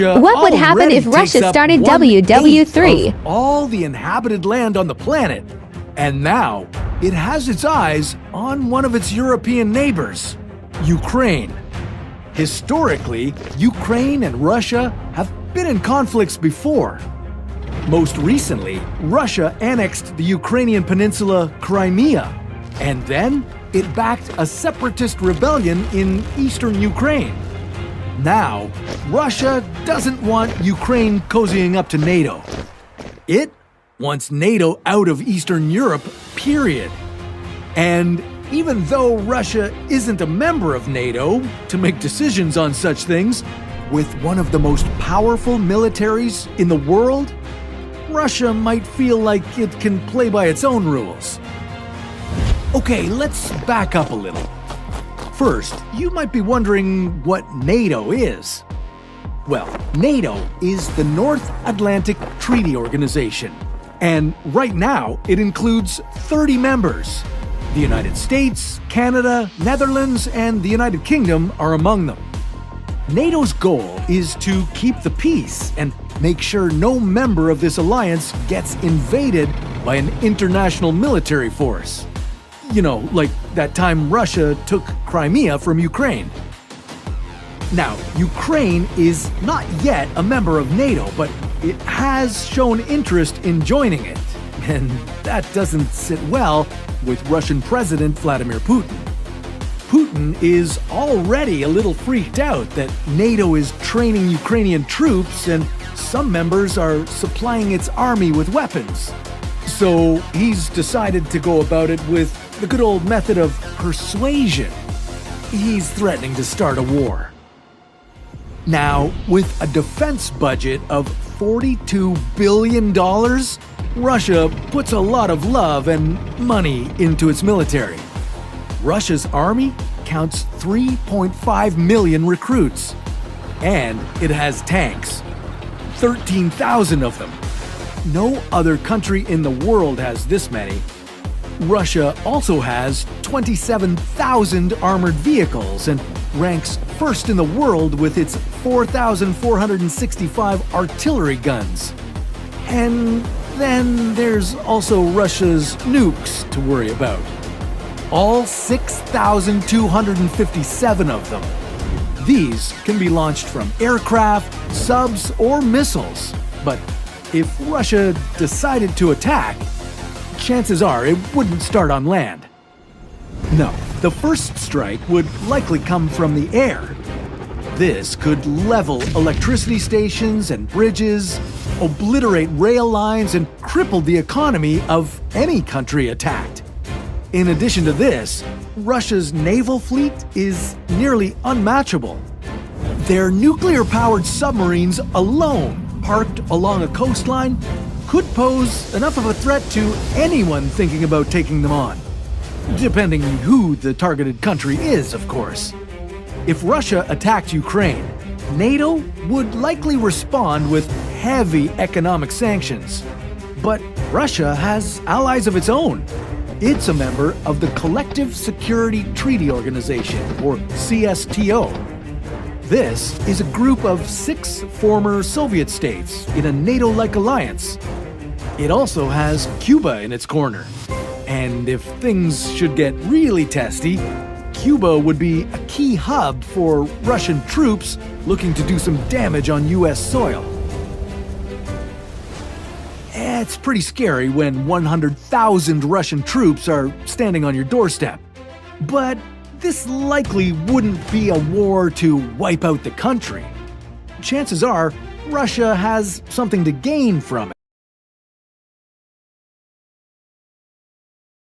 What would happen if Russia started WW3? Of all the inhabited land on the planet. And now, it has its eyes on one of its European neighbors, Ukraine. Historically, Ukraine and Russia have been in conflicts before. Most recently, Russia annexed the Ukrainian peninsula Crimea, and then it backed a separatist rebellion in eastern Ukraine. Now, Russia doesn't want Ukraine cozying up to NATO. It wants NATO out of Eastern Europe, period. And even though Russia isn't a member of NATO to make decisions on such things, with one of the most powerful militaries in the world, Russia might feel like it can play by its own rules. Okay, let's back up a little. First, you might be wondering what NATO is. Well, NATO is the North Atlantic Treaty Organization, and right now it includes 30 members. The United States, Canada, Netherlands, and the United Kingdom are among them. NATO's goal is to keep the peace and make sure no member of this alliance gets invaded by an international military force. You know, like that time Russia took Crimea from Ukraine. Now, Ukraine is not yet a member of NATO, but it has shown interest in joining it. And that doesn't sit well with Russian President Vladimir Putin. Putin is already a little freaked out that NATO is training Ukrainian troops and some members are supplying its army with weapons. So he's decided to go about it with the good old method of persuasion. He's threatening to start a war. Now, with a defense budget of $42 billion, Russia puts a lot of love and money into its military. Russia's army counts 3.5 million recruits. And it has tanks. 13,000 of them. No other country in the world has this many. Russia also has 27,000 armored vehicles and ranks first in the world with its 4,465 artillery guns. And then there's also Russia's nukes to worry about. All 6,257 of them. These can be launched from aircraft, subs, or missiles. But if Russia decided to attack, chances are it wouldn't start on land. No, the first strike would likely come from the air. This could level electricity stations and bridges, obliterate rail lines, and cripple the economy of any country attacked. In addition to this, Russia's naval fleet is nearly unmatchable. Their nuclear-powered submarines alone, parked along a coastline, could pose enough of a threat to anyone thinking about taking them on. Depending who the targeted country is, of course. If Russia attacked Ukraine, NATO would likely respond with heavy economic sanctions. But Russia has allies of its own. It's a member of the Collective Security Treaty Organization, or CSTO. This is a group of 6 former Soviet states in a NATO-like alliance. It also has Cuba in its corner. And if things should get really testy, Cuba would be a key hub for Russian troops looking to do some damage on US soil. It's pretty scary when 100,000 Russian troops are standing on your doorstep. But this likely wouldn't be a war to wipe out the country. Chances are, Russia has something to gain from it.